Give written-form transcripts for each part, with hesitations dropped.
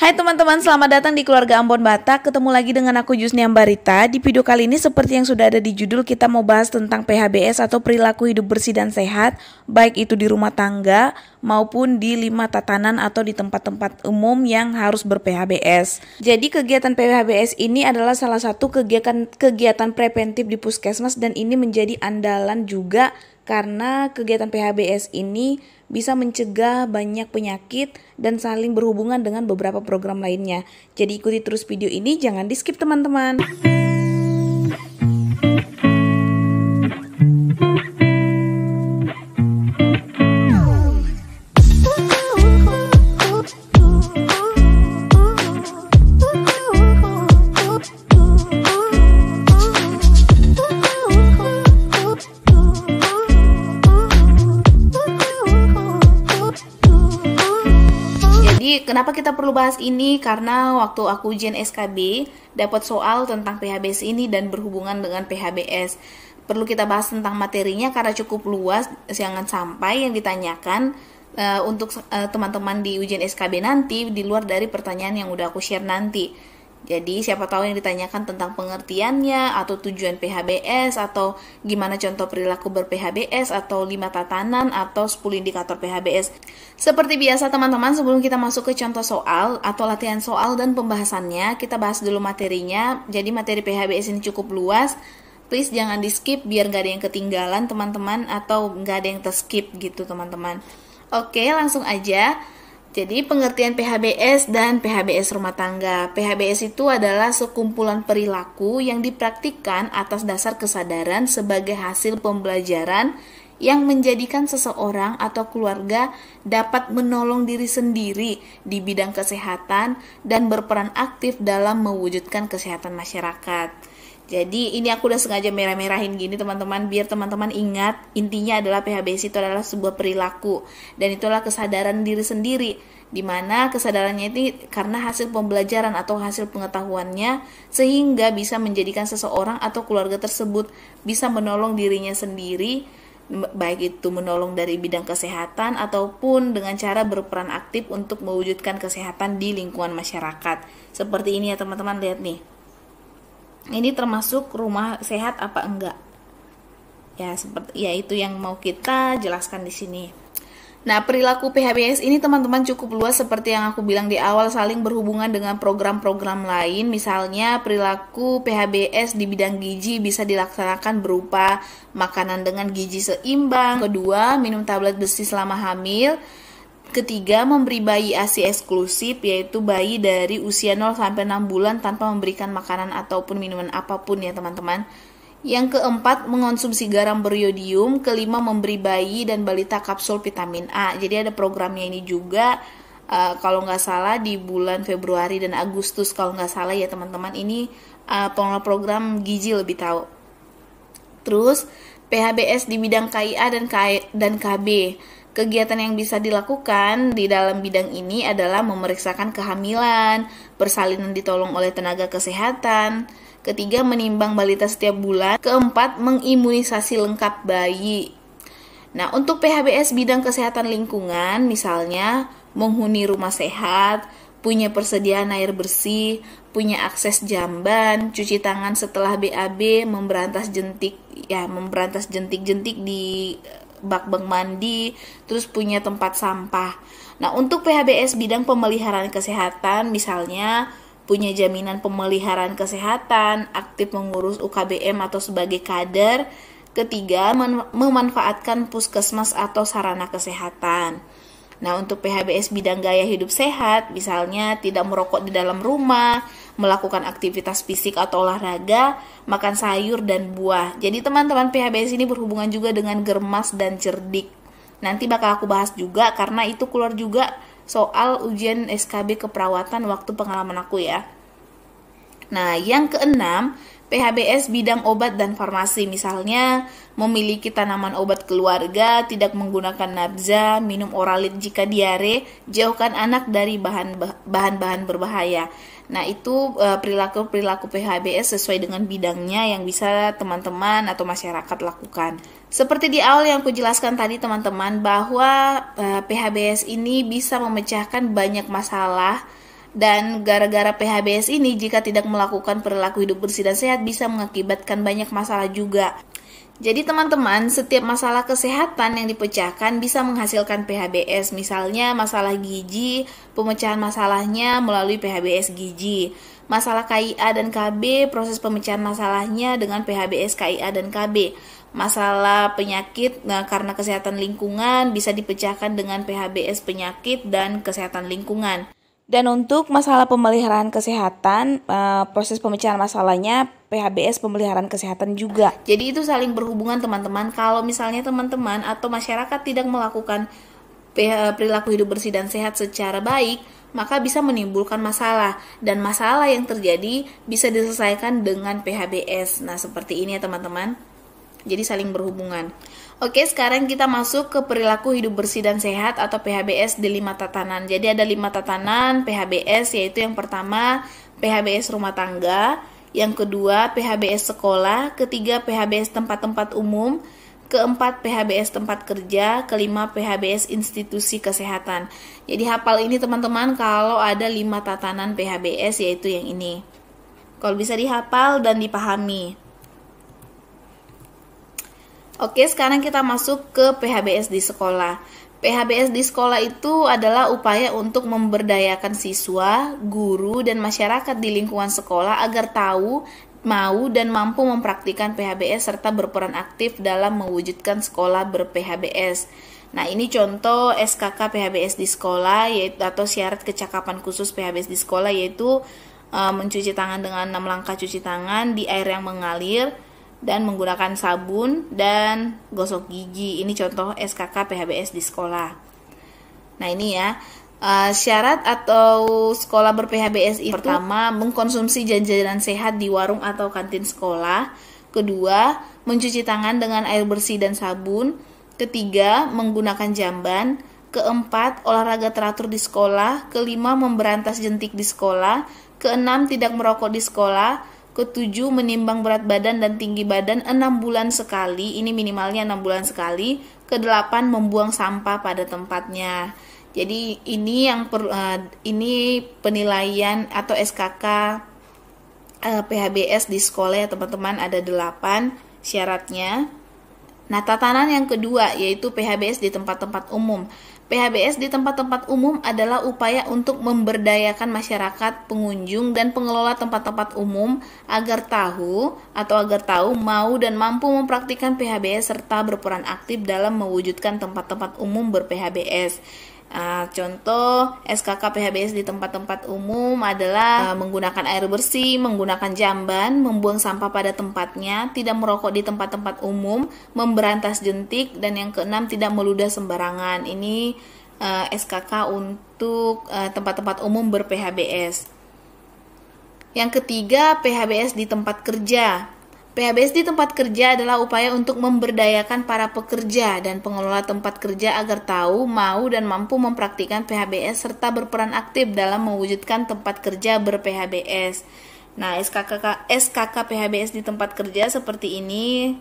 Hai teman-teman, selamat datang di keluarga Ambon Batak. Ketemu lagi dengan aku Jusni Ambarita. Di video kali ini seperti yang sudah ada di judul, kita mau bahas tentang PHBS atau perilaku hidup bersih dan sehat, baik itu di rumah tangga maupun di 5 tatanan atau di tempat-tempat umum yang harus ber-PHBS. Jadi kegiatan PHBS ini adalah salah satu kegiatan preventif di puskesmas dan ini menjadi andalan juga karena kegiatan PHBS ini bisa mencegah banyak penyakit dan saling berhubungan dengan beberapa program lainnya. Jadi ikuti terus video ini, jangan di skip teman-teman. Kenapa kita perlu bahas ini? Karena waktu aku ujian SKB dapat soal tentang PHBS ini dan berhubungan dengan PHBS. Perlu kita bahas tentang materinya karena cukup luas, jangan sampai yang ditanyakan untuk teman-teman di ujian SKB nanti di luar dari pertanyaan yang udah aku share nanti. Jadi siapa tahu yang ditanyakan tentang pengertiannya atau tujuan PHBS atau gimana contoh perilaku ber-PHBS atau 5 tatanan atau 10 indikator PHBS. Seperti biasa teman-teman, sebelum kita masuk ke contoh soal atau latihan soal dan pembahasannya, kita bahas dulu materinya. Jadi materi PHBS ini cukup luas. Please jangan di skip biar gak ada yang ketinggalan teman-teman atau gak ada yang terskip gitu teman-teman. Oke, langsung aja. Jadi pengertian PHBS dan PHBS rumah tangga. PHBS itu adalah sekumpulan perilaku yang dipraktikkan atas dasar kesadaran sebagai hasil pembelajaran yang menjadikan seseorang atau keluarga dapat menolong diri sendiri di bidang kesehatan dan berperan aktif dalam mewujudkan kesehatan masyarakat. Jadi ini aku udah sengaja merah-merahin gini teman-teman, biar teman-teman ingat intinya adalah PHBS itu adalah sebuah perilaku dan itulah kesadaran diri sendiri, dimana kesadarannya itu karena hasil pembelajaran atau hasil pengetahuannya sehingga bisa menjadikan seseorang atau keluarga tersebut bisa menolong dirinya sendiri, baik itu menolong dari bidang kesehatan ataupun dengan cara berperan aktif untuk mewujudkan kesehatan di lingkungan masyarakat. Seperti ini ya teman-teman, lihat nih. Ini termasuk rumah sehat apa enggak? Ya, itu yang mau kita jelaskan di sini. Nah, perilaku PHBS ini teman-teman cukup luas seperti yang aku bilang di awal, saling berhubungan dengan program-program lain. Misalnya perilaku PHBS di bidang gizi bisa dilaksanakan berupa makanan dengan gizi seimbang. Kedua, minum tablet besi selama hamil. Ketiga, memberi bayi ASI eksklusif, yaitu bayi dari usia 0 sampai 6 bulan tanpa memberikan makanan ataupun minuman apapun ya teman-teman. Yang keempat, mengonsumsi garam beriodium. Kelima, memberi bayi dan balita kapsul vitamin A. Jadi ada programnya ini juga, kalau nggak salah di bulan Februari dan Agustus kalau nggak salah ya teman-teman. Ini program gizi lebih tahu. Terus PHBS di bidang KIA dan KB. Kegiatan yang bisa dilakukan di dalam bidang ini adalah memeriksakan kehamilan, persalinan ditolong oleh tenaga kesehatan. Ketiga, menimbang balita setiap bulan. Keempat, mengimunisasi lengkap bayi. Nah, untuk PHBS bidang kesehatan lingkungan, misalnya menghuni rumah sehat, punya persediaan air bersih, punya akses jamban, cuci tangan setelah BAB, memberantas jentik-jentik di bak-bak mandi, terus punya tempat sampah. Nah, untuk PHBS bidang pemeliharaan kesehatan, misalnya punya jaminan pemeliharaan kesehatan, aktif mengurus UKBM atau sebagai kader. Ketiga, memanfaatkan puskesmas atau sarana kesehatan. Nah, untuk PHBS bidang gaya hidup sehat, misalnya tidak merokok di dalam rumah, melakukan aktivitas fisik atau olahraga, makan sayur dan buah. Jadi teman-teman, PHBS ini berhubungan juga dengan germas dan cerdik. Nanti bakal aku bahas juga karena itu keluar juga soal ujian SKB keperawatan waktu pengalaman aku ya. Nah, yang keenam, PHBS bidang obat dan farmasi, misalnya memiliki tanaman obat keluarga, tidak menggunakan nabza, minum oralit jika diare, jauhkan anak dari bahan-bahan berbahaya. Nah, itu perilaku PHBS sesuai dengan bidangnya yang bisa teman-teman atau masyarakat lakukan. Seperti di awal yang aku jelaskan tadi teman-teman, bahwa PHBS ini bisa memecahkan banyak masalah Dan gara-gara PHBS ini, jika tidak melakukan perilaku hidup bersih dan sehat bisa mengakibatkan banyak masalah juga. Jadi teman-teman, setiap masalah kesehatan yang dipecahkan bisa menghasilkan PHBS. Misalnya masalah gizi, pemecahan masalahnya melalui PHBS gizi. Masalah KIA dan KB, proses pemecahan masalahnya dengan PHBS KIA dan KB. Masalah penyakit karena kesehatan lingkungan bisa dipecahkan dengan PHBS penyakit dan kesehatan lingkungan. Dan untuk masalah pemeliharaan kesehatan, proses pemecahan masalahnya PHBS pemeliharaan kesehatan juga. Jadi itu saling berhubungan teman-teman. Kalau misalnya teman-teman atau masyarakat tidak melakukan perilaku hidup bersih dan sehat secara baik, maka bisa menimbulkan masalah. Dan masalah yang terjadi bisa diselesaikan dengan PHBS. Nah, seperti ini ya teman-teman. Jadi saling berhubungan. Oke, sekarang kita masuk ke perilaku hidup bersih dan sehat atau PHBS di 5 tatanan. Jadi ada 5 tatanan PHBS, yaitu yang pertama PHBS rumah tangga, yang kedua PHBS sekolah, ketiga PHBS tempat-tempat umum, keempat PHBS tempat kerja, kelima PHBS institusi kesehatan. Jadi hafal ini teman-teman kalau ada 5 tatanan PHBS, yaitu yang ini. Kalau bisa dihafal dan dipahami. Oke, sekarang kita masuk ke PHBS di sekolah. PHBS di sekolah itu adalah upaya untuk memberdayakan siswa, guru, dan masyarakat di lingkungan sekolah agar tahu, mau, dan mampu mempraktikkan PHBS serta berperan aktif dalam mewujudkan sekolah ber-PHBS. Nah, ini contoh SKK PHBS di sekolah, yaitu atau syarat kecakapan khusus PHBS di sekolah, yaitu mencuci tangan dengan 6 langkah cuci tangan di air yang mengalir, dan menggunakan sabun dan gosok gigi. Ini contoh SKK PHBS di sekolah. Nah, ini ya syarat atau sekolah ber-PHBS itu pertama, mengkonsumsi jajanan sehat di warung atau kantin sekolah. Kedua, mencuci tangan dengan air bersih dan sabun. Ketiga, menggunakan jamban. Keempat, olahraga teratur di sekolah. Kelima, memberantas jentik di sekolah. Keenam, tidak merokok di sekolah. Ketujuh, menimbang berat badan dan tinggi badan 6 bulan sekali, ini minimalnya 6 bulan sekali. Kedelapan, membuang sampah pada tempatnya. Jadi ini ini penilaian atau SKK PHBS di sekolah ya teman-teman, ada 8 syaratnya. Nah, tatanan yang kedua yaitu PHBS di tempat-tempat umum. PHBS di tempat-tempat umum adalah upaya untuk memberdayakan masyarakat, pengunjung, dan pengelola tempat-tempat umum agar tahu mau dan mampu mempraktikkan PHBS serta berperan aktif dalam mewujudkan tempat-tempat umum ber-PHBS. Contoh SKK PHBS di tempat-tempat umum adalah menggunakan air bersih, menggunakan jamban, membuang sampah pada tempatnya, tidak merokok di tempat-tempat umum, memberantas jentik, dan yang keenam tidak meludah sembarangan. Ini SKK untuk tempat-tempat umum ber-PHBS. Yang ketiga, PHBS di tempat kerja. PHBS di tempat kerja adalah upaya untuk memberdayakan para pekerja dan pengelola tempat kerja agar tahu, mau, dan mampu mempraktikkan PHBS serta berperan aktif dalam mewujudkan tempat kerja ber-PHBS. Nah, SKK PHBS di tempat kerja seperti ini.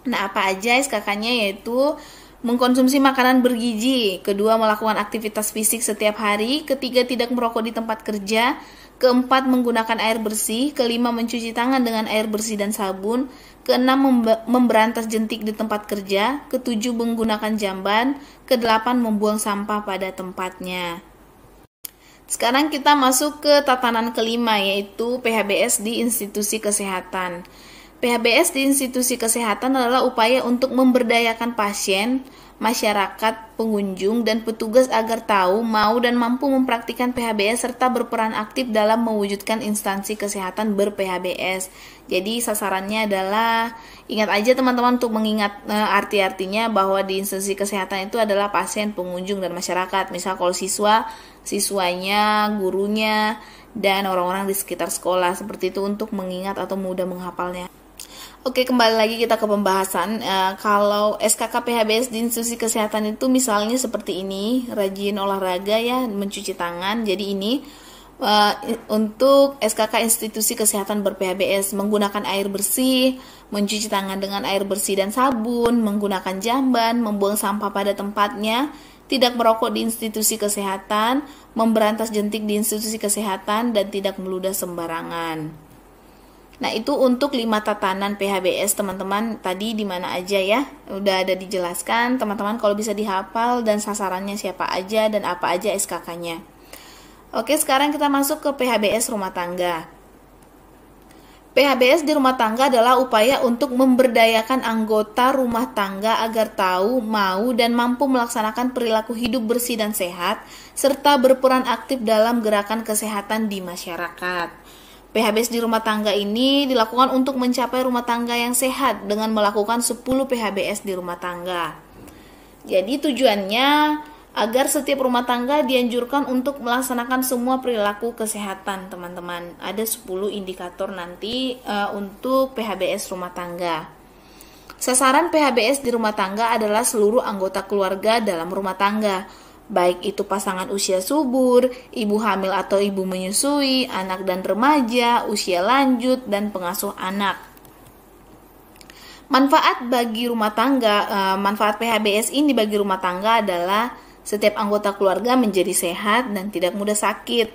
Nah, apa aja SKK-nya? Yaitu mengkonsumsi makanan bergizi, kedua melakukan aktivitas fisik setiap hari, ketiga tidak merokok di tempat kerja, keempat menggunakan air bersih, kelima mencuci tangan dengan air bersih dan sabun, keenam memberantas jentik di tempat kerja, ketujuh menggunakan jamban, kedelapan membuang sampah pada tempatnya. Sekarang kita masuk ke tatanan kelima, yaitu PHBS di institusi kesehatan. PHBS di institusi kesehatan adalah upaya untuk memberdayakan pasien, masyarakat, pengunjung, dan petugas agar tahu, mau, dan mampu mempraktikkan PHBS serta berperan aktif dalam mewujudkan instansi kesehatan ber-PHBS. Jadi sasarannya adalah, ingat aja teman-teman untuk mengingat arti-artinya bahwa di instansi kesehatan itu adalah pasien, pengunjung, dan masyarakat. Misal kalau siswanya, gurunya, dan orang-orang di sekitar sekolah. Seperti itu untuk mengingat atau mudah menghafalnya. Oke, kembali lagi kita ke pembahasan. Kalau SKK PHBS di institusi kesehatan itu misalnya seperti ini, rajin olahraga ya, mencuci tangan. Jadi ini untuk SKK institusi kesehatan ber-PHBS, menggunakan air bersih, mencuci tangan dengan air bersih dan sabun, menggunakan jamban, membuang sampah pada tempatnya, tidak merokok di institusi kesehatan, memberantas jentik di institusi kesehatan, dan tidak meludah sembarangan. Nah, itu untuk 5 tatanan PHBS, teman-teman. Tadi di mana aja ya? Udah ada dijelaskan, teman-teman kalau bisa dihafal dan sasarannya siapa aja dan apa aja SKK-nya. Oke, sekarang kita masuk ke PHBS rumah tangga. PHBS di rumah tangga adalah upaya untuk memberdayakan anggota rumah tangga agar tahu, mau, dan mampu melaksanakan perilaku hidup bersih dan sehat, serta berperan aktif dalam gerakan kesehatan di masyarakat. PHBS di rumah tangga ini dilakukan untuk mencapai rumah tangga yang sehat dengan melakukan 10 PHBS di rumah tangga. Jadi tujuannya agar setiap rumah tangga dianjurkan untuk melaksanakan semua perilaku kesehatan, teman-teman. Ada 10 indikator nanti untuk PHBS rumah tangga. Sasaran PHBS di rumah tangga adalah seluruh anggota keluarga dalam rumah tangga, baik itu pasangan usia subur, ibu hamil atau ibu menyusui, anak dan remaja, usia lanjut, dan pengasuh anak. Manfaat bagi rumah tangga, manfaat PHBS ini bagi rumah tangga adalah setiap anggota keluarga menjadi sehat dan tidak mudah sakit.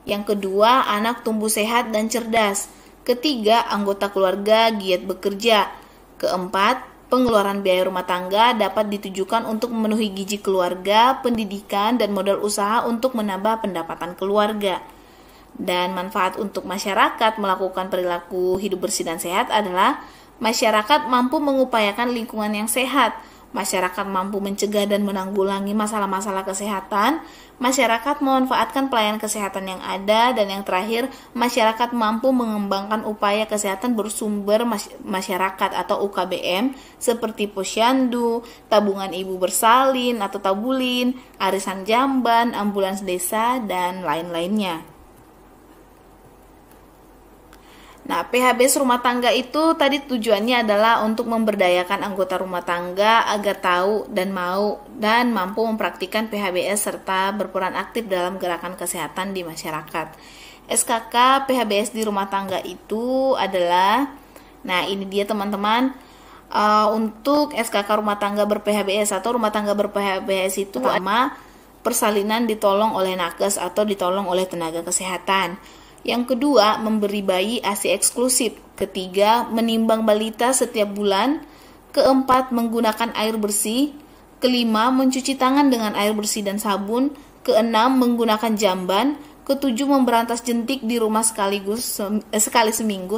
Yang kedua, anak tumbuh sehat dan cerdas. Ketiga, anggota keluarga giat bekerja. Keempat, pengeluaran biaya rumah tangga dapat ditujukan untuk memenuhi gizi keluarga, pendidikan, dan modal usaha untuk menambah pendapatan keluarga. Dan manfaat untuk masyarakat melakukan perilaku hidup bersih dan sehat adalah masyarakat mampu mengupayakan lingkungan yang sehat, masyarakat mampu mencegah dan menanggulangi masalah-masalah kesehatan, masyarakat memanfaatkan pelayanan kesehatan yang ada, dan yang terakhir, masyarakat mampu mengembangkan upaya kesehatan bersumber masyarakat atau UKBM seperti posyandu, tabungan ibu bersalin atau tabulin, arisan jamban, ambulans desa, dan lain-lainnya. Nah, PHBS rumah tangga itu tadi tujuannya adalah untuk memberdayakan anggota rumah tangga agar tahu dan mau dan mampu mempraktikkan PHBS serta berperan aktif dalam gerakan kesehatan di masyarakat. SKK PHBS di rumah tangga itu adalah, nah ini dia teman-teman, untuk SKK rumah tangga ber-PHBS atau rumah tangga ber-PHBS itu pertama, persalinan ditolong oleh nakes atau ditolong oleh tenaga kesehatan. Yang kedua, memberi bayi ASI eksklusif. Ketiga, menimbang balita setiap bulan. Keempat, menggunakan air bersih. Kelima, mencuci tangan dengan air bersih dan sabun. Keenam, menggunakan jamban. Ketujuh, memberantas jentik di rumah sekali seminggu.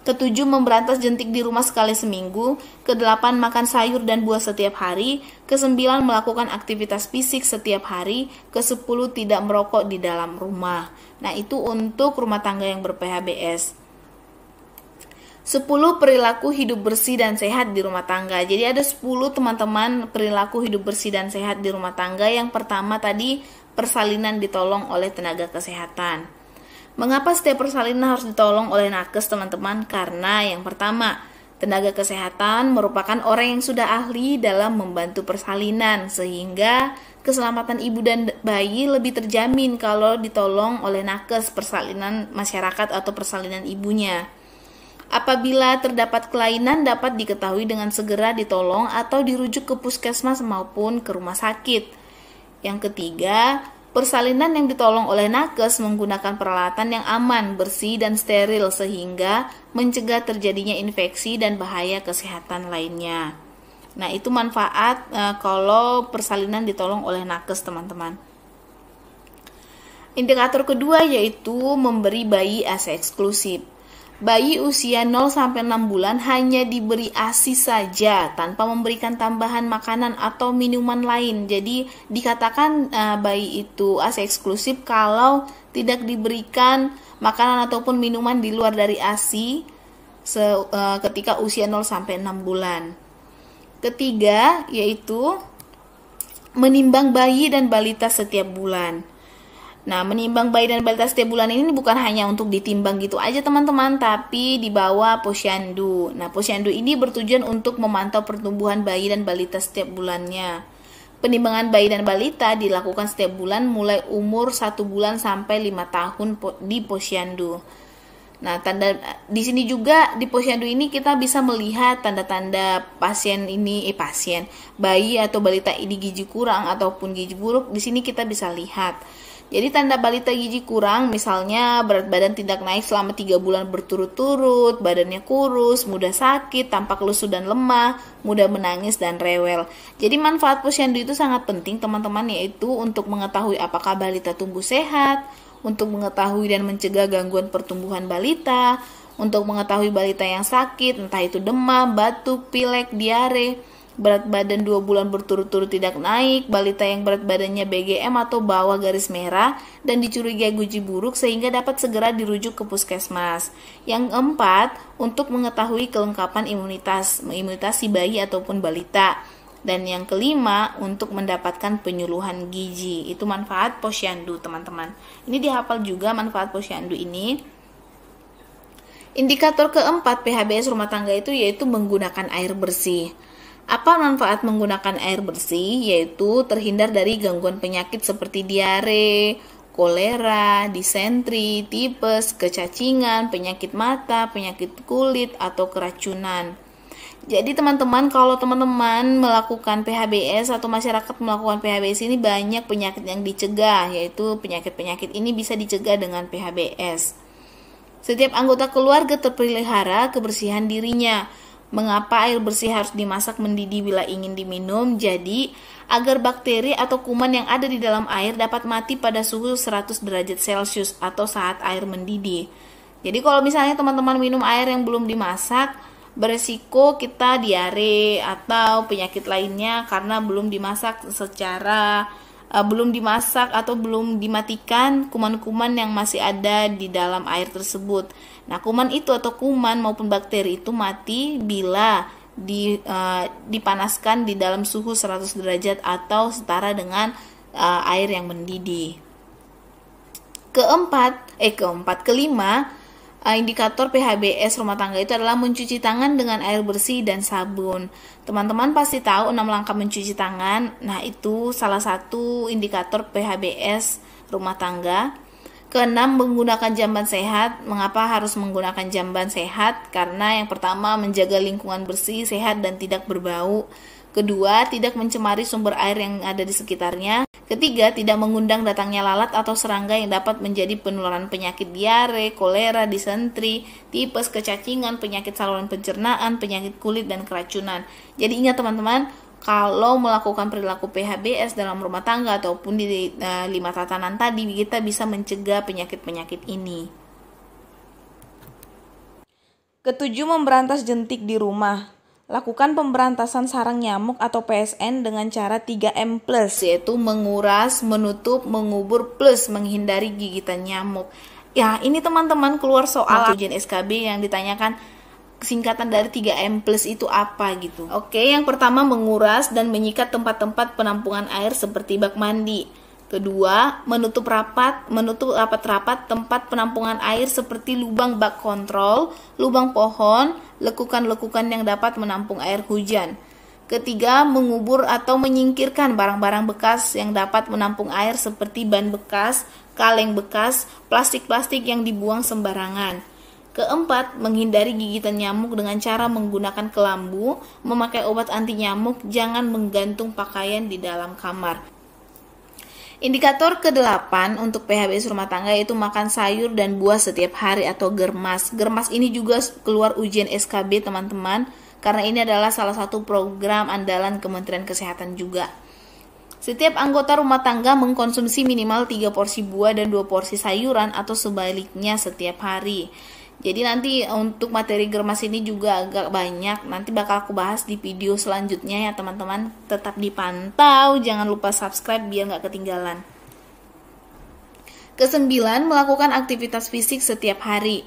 Ketujuh, memberantas jentik di rumah sekali seminggu. Kedelapan, makan sayur dan buah setiap hari. Kesembilan, melakukan aktivitas fisik setiap hari. Kesepuluh, tidak merokok di dalam rumah. Nah, itu untuk rumah tangga yang ber-PHBS. 10 perilaku hidup bersih dan sehat di rumah tangga. Jadi ada 10 teman-teman perilaku hidup bersih dan sehat di rumah tangga. Yang pertama tadi, persalinan ditolong oleh tenaga kesehatan. Mengapa setiap persalinan harus ditolong oleh nakes, teman-teman? Karena yang pertama, tenaga kesehatan merupakan orang yang sudah ahli dalam membantu persalinan, sehingga keselamatan ibu dan bayi lebih terjamin kalau ditolong oleh nakes persalinan masyarakat atau persalinan ibunya. Apabila terdapat kelainan dapat diketahui dengan segera ditolong atau dirujuk ke puskesmas maupun ke rumah sakit. Yang ketiga, persalinan yang ditolong oleh nakes menggunakan peralatan yang aman, bersih, dan steril sehingga mencegah terjadinya infeksi dan bahaya kesehatan lainnya. Nah, itu manfaat kalau persalinan ditolong oleh nakes, teman-teman. Indikator kedua yaitu memberi bayi ASI eksklusif. Bayi usia 0-6 bulan hanya diberi ASI saja tanpa memberikan tambahan makanan atau minuman lain. Jadi dikatakan bayi itu ASI eksklusif kalau tidak diberikan makanan ataupun minuman di luar dari ASI ketika usia 0-6 bulan. Ketiga yaitu menimbang bayi dan balita setiap bulan. Nah, menimbang bayi dan balita setiap bulan ini bukan hanya untuk ditimbang gitu aja, teman-teman, tapi dibawa posyandu. Nah, posyandu ini bertujuan untuk memantau pertumbuhan bayi dan balita setiap bulannya. Penimbangan bayi dan balita dilakukan setiap bulan mulai umur 1 bulan sampai 5 tahun di posyandu. Nah, di sini juga di posyandu ini kita bisa melihat tanda-tanda bayi atau balita ini gizi kurang ataupun gizi buruk. Di sini kita bisa lihat. Jadi tanda balita gizi kurang misalnya berat badan tidak naik selama 3 bulan berturut-turut, badannya kurus, mudah sakit, tampak lesu dan lemah, mudah menangis dan rewel. Jadi manfaat posyandu itu sangat penting teman-teman, yaitu untuk mengetahui apakah balita tumbuh sehat, untuk mengetahui dan mencegah gangguan pertumbuhan balita, untuk mengetahui balita yang sakit, entah itu demam, batuk, pilek, diare, berat badan 2 bulan berturut-turut tidak naik, balita yang berat badannya BGM atau bawah garis merah dan dicurigai gizi buruk sehingga dapat segera dirujuk ke puskesmas. Yang keempat, untuk mengetahui kelengkapan imunitas si bayi ataupun balita. Dan yang kelima, untuk mendapatkan penyuluhan gizi. Itu manfaat posyandu, teman-teman. Ini dihafal juga manfaat posyandu ini. Indikator keempat PHBS rumah tangga itu yaitu menggunakan air bersih. Apa manfaat menggunakan air bersih? Yaitu terhindar dari gangguan penyakit seperti diare, kolera, disentri, tipes, kecacingan, penyakit mata, penyakit kulit, atau keracunan. Jadi teman-teman, kalau teman-teman melakukan PHBS atau masyarakat melakukan PHBS ini banyak penyakit yang dicegah, yaitu penyakit-penyakit ini bisa dicegah dengan PHBS. Setiap anggota keluarga terpelihara kebersihan dirinya. Mengapa air bersih harus dimasak mendidih bila ingin diminum? Jadi, agar bakteri atau kuman yang ada di dalam air dapat mati pada suhu 100 derajat Celcius atau saat air mendidih. Jadi kalau misalnya teman-teman minum air yang belum dimasak, beresiko kita diare atau penyakit lainnya karena belum dimasak atau belum dimatikan kuman-kuman yang masih ada di dalam air tersebut. Nah, kuman itu atau kuman maupun bakteri itu mati bila dipanaskan di dalam suhu 100 derajat atau setara dengan air yang mendidih. Kelima, indikator PHBS rumah tangga itu adalah mencuci tangan dengan air bersih dan sabun. Teman-teman pasti tahu 6 langkah mencuci tangan. Nah, itu salah satu indikator PHBS rumah tangga. Keenam, menggunakan jamban sehat. Mengapa harus menggunakan jamban sehat? Karena yang pertama, menjaga lingkungan bersih, sehat, dan tidak berbau. Kedua, tidak mencemari sumber air yang ada di sekitarnya. Ketiga, tidak mengundang datangnya lalat atau serangga yang dapat menjadi penularan penyakit diare, kolera, disentri, tipes, kecacingan, penyakit saluran pencernaan, penyakit kulit, dan keracunan. Jadi ingat teman-teman, kalau melakukan perilaku PHBS dalam rumah tangga ataupun di 5 tatanan tadi, kita bisa mencegah penyakit-penyakit ini. Ketujuh, memberantas jentik di rumah. Lakukan pemberantasan sarang nyamuk atau PSN dengan cara 3M+, yaitu menguras, menutup, mengubur, plus menghindari gigitan nyamuk. Ya, ini teman-teman keluar soal ujian SKB yang ditanyakan singkatan dari 3M+ itu apa gitu. Oke, yang pertama menguras dan menyikat tempat-tempat penampungan air seperti bak mandi. Kedua, menutup rapat-rapat tempat penampungan air seperti lubang bak kontrol, lubang pohon, lekukan-lekukan yang dapat menampung air hujan. Ketiga, mengubur atau menyingkirkan barang-barang bekas yang dapat menampung air seperti ban bekas, kaleng bekas, plastik-plastik yang dibuang sembarangan. Keempat, menghindari gigitan nyamuk dengan cara menggunakan kelambu, memakai obat anti nyamuk, jangan menggantung pakaian di dalam kamar. Indikator ke-8 untuk PHBS rumah tangga yaitu makan sayur dan buah setiap hari atau germas. Germas ini juga keluar ujian SKB teman-teman, karena ini adalah salah satu program andalan Kementerian Kesehatan juga. Setiap anggota rumah tangga mengkonsumsi minimal 3 porsi buah dan 2 porsi sayuran atau sebaliknya setiap hari. Jadi nanti untuk materi germas ini juga agak banyak, nanti bakal aku bahas di video selanjutnya ya teman-teman. Tetap dipantau, jangan lupa subscribe biar nggak ketinggalan. Kesembilan, melakukan aktivitas fisik setiap hari.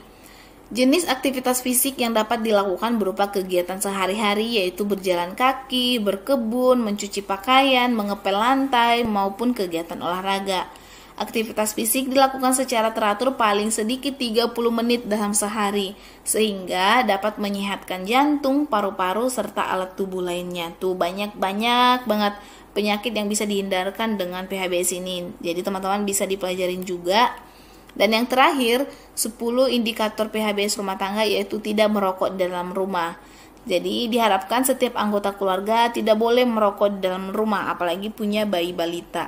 Jenis aktivitas fisik yang dapat dilakukan berupa kegiatan sehari-hari yaitu berjalan kaki, berkebun, mencuci pakaian, mengepel lantai, maupun kegiatan olahraga. Aktivitas fisik dilakukan secara teratur paling sedikit 30 menit dalam sehari, sehingga dapat menyehatkan jantung, paru-paru, serta alat tubuh lainnya. Tuh banyak banget penyakit yang bisa dihindarkan dengan PHBS ini. Jadi teman-teman bisa dipelajarin juga. Dan yang terakhir, 10 indikator PHBS rumah tangga yaitu tidak merokok dalam rumah. Jadi diharapkan setiap anggota keluarga tidak boleh merokok di dalam rumah, apalagi punya bayi balita.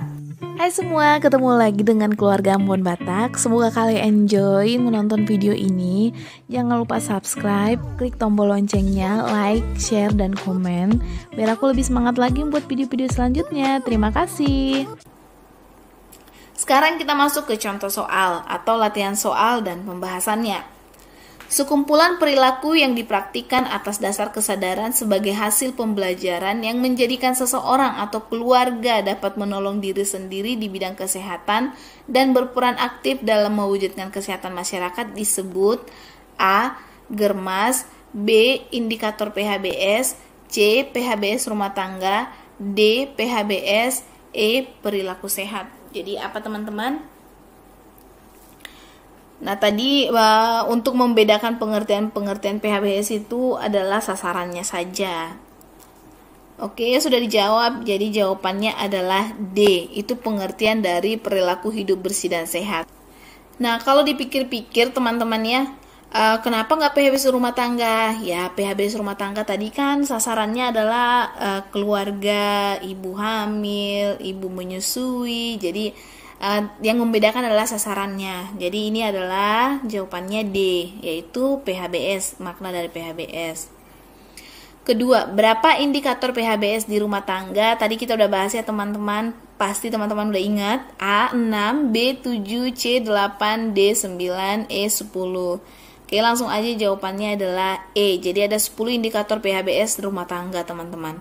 Hai semua, ketemu lagi dengan keluarga Ambon Batak. Semoga kalian enjoy menonton video ini. Jangan lupa subscribe, klik tombol loncengnya, like, share, dan komen, biar aku lebih semangat lagi buat video-video selanjutnya. Terima kasih. Sekarang kita masuk ke contoh soal atau latihan soal dan pembahasannya. Sekumpulan perilaku yang dipraktikkan atas dasar kesadaran sebagai hasil pembelajaran yang menjadikan seseorang atau keluarga dapat menolong diri sendiri di bidang kesehatan dan berperan aktif dalam mewujudkan kesehatan masyarakat disebut A. Germas, B. Indikator PHBS, C. PHBS rumah tangga, D. PHBS, E. Perilaku sehat. Jadi apa teman-teman? Nah tadi untuk membedakan pengertian PHBS itu adalah sasarannya saja. Oke, sudah dijawab. Jadi jawabannya adalah D. Itu pengertian dari perilaku hidup bersih dan sehat. Nah kalau dipikir-pikir teman-teman ya, kenapa nggak PHBS rumah tangga? Ya PHBS rumah tangga tadi kan sasarannya adalah keluarga, ibu hamil, ibu menyusui. Jadi yang membedakan adalah sasarannya. Jadi ini adalah jawabannya D, yaitu PHBS, makna dari PHBS. Kedua, berapa indikator PHBS di rumah tangga? Tadi kita udah bahas ya teman-teman. Pasti teman-teman udah ingat. A 6, B 7, C 8, D 9, E 10. Oke, langsung aja jawabannya adalah E. Jadi ada 10 indikator PHBS di rumah tangga teman-teman.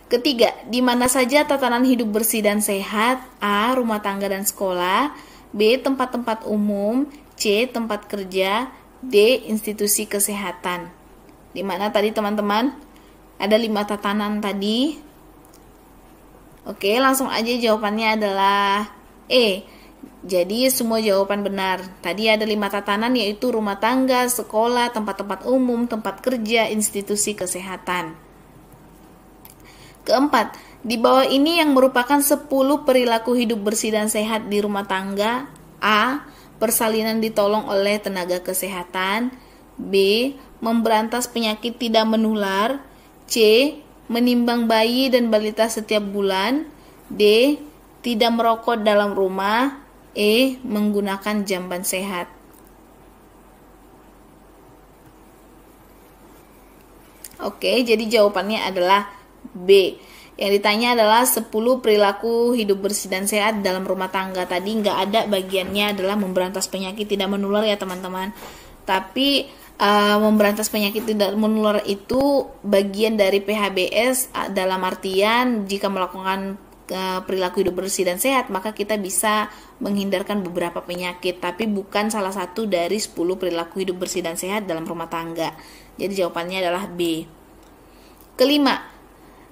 Ketiga, di mana saja tatanan hidup bersih dan sehat? A. Rumah tangga dan sekolah, B. Tempat-tempat umum, C. Tempat kerja, D. Institusi kesehatan. Di mana tadi teman-teman? Ada 5 tatanan tadi. Oke, langsung aja jawabannya adalah E. Jadi semua jawaban benar. Tadi ada 5 tatanan yaitu rumah tangga, sekolah, tempat-tempat umum, tempat kerja, institusi kesehatan. Keempat, di bawah ini yang merupakan 10 perilaku hidup bersih dan sehat di rumah tangga. A. Persalinan ditolong oleh tenaga kesehatan. B. Memberantas penyakit tidak menular. C. Menimbang bayi dan balita setiap bulan. D. Tidak merokok dalam rumah. E. Menggunakan jamban sehat. Oke, jadi jawabannya adalah B. Yang ditanya adalah 10 perilaku hidup bersih dan sehat dalam rumah tangga. Tadi nggak ada bagiannya adalah memberantas penyakit tidak menular ya teman-teman. Tapi memberantas penyakit tidak menular itu bagian dari PHBS dalam artian jika melakukan perilaku hidup bersih dan sehat maka kita bisa menghindarkan beberapa penyakit. Tapi bukan salah satu dari 10 perilaku hidup bersih dan sehat dalam rumah tangga. Jadi jawabannya adalah B. Kelima,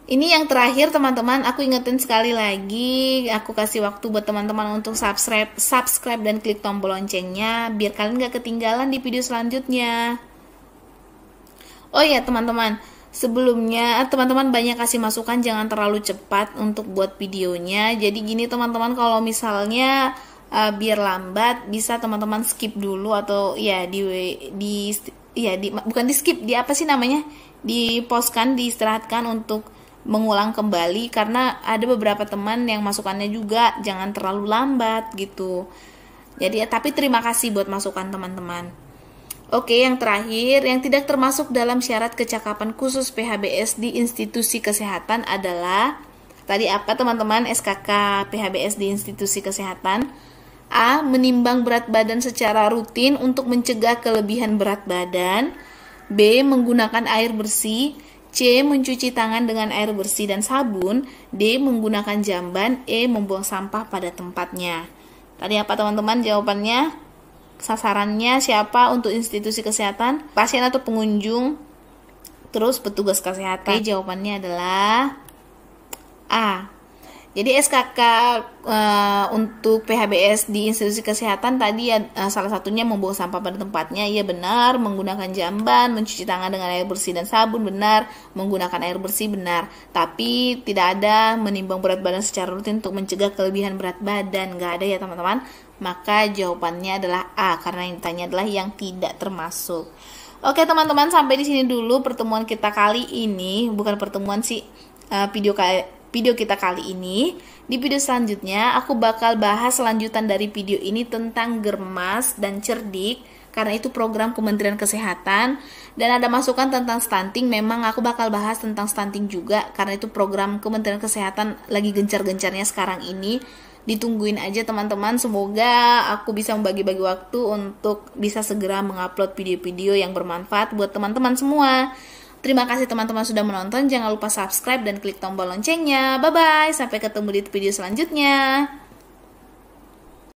ini yang terakhir teman-teman, aku ingetin sekali lagi, aku kasih waktu buat teman-teman untuk subscribe dan klik tombol loncengnya biar kalian gak ketinggalan di video selanjutnya. Oh ya teman-teman, sebelumnya teman-teman banyak kasih masukan jangan terlalu cepat untuk buat videonya. Jadi gini teman-teman, kalau misalnya biar lambat bisa teman-teman skip dulu atau ya bukan di skip, di apa sih namanya? Di-postkan, diistirahatkan untuk mengulang kembali karena ada beberapa teman yang masukannya juga jangan terlalu lambat gitu. Jadi tapi terima kasih buat masukan teman-teman. Oke, yang terakhir yang tidak termasuk dalam syarat kecakapan khusus PHBS di institusi kesehatan adalah tadi apa teman-teman? SKK PHBS di institusi kesehatan. A. Menimbang berat badan secara rutin untuk mencegah kelebihan berat badan. B. Menggunakan air bersih. C. Mencuci tangan dengan air bersih dan sabun. D. Menggunakan jamban. E. Membuang sampah pada tempatnya. Tadi apa teman-teman jawabannya? Sasarannya siapa untuk institusi kesehatan? Pasien atau pengunjung? Terus petugas kesehatan. E. Jawabannya adalah A. Jadi SKK untuk PHBS di institusi kesehatan tadi salah satunya membuang sampah pada tempatnya, iya benar, menggunakan jamban, mencuci tangan dengan air bersih dan sabun, benar, menggunakan air bersih, benar, tapi tidak ada menimbang berat badan secara rutin untuk mencegah kelebihan berat badan, nggak ada ya teman-teman. Maka jawabannya adalah A, karena yang ditanya adalah yang tidak termasuk. Oke teman-teman, sampai di sini dulu pertemuan kita kali ini. Bukan pertemuan sih, video kita kali ini. Di video selanjutnya aku bakal bahas lanjutan dari video ini tentang germas dan cerdik, karena itu program Kementerian Kesehatan. Dan ada masukan tentang stunting, memang aku bakal bahas tentang stunting juga, karena itu program Kementerian Kesehatan lagi gencar-gencarnya sekarang ini. Ditungguin aja teman-teman, semoga aku bisa membagi-bagi waktu untuk bisa segera mengupload video-video yang bermanfaat buat teman-teman semua. Terima kasih teman-teman sudah menonton, jangan lupa subscribe dan klik tombol loncengnya. Bye-bye, sampai ketemu di video selanjutnya.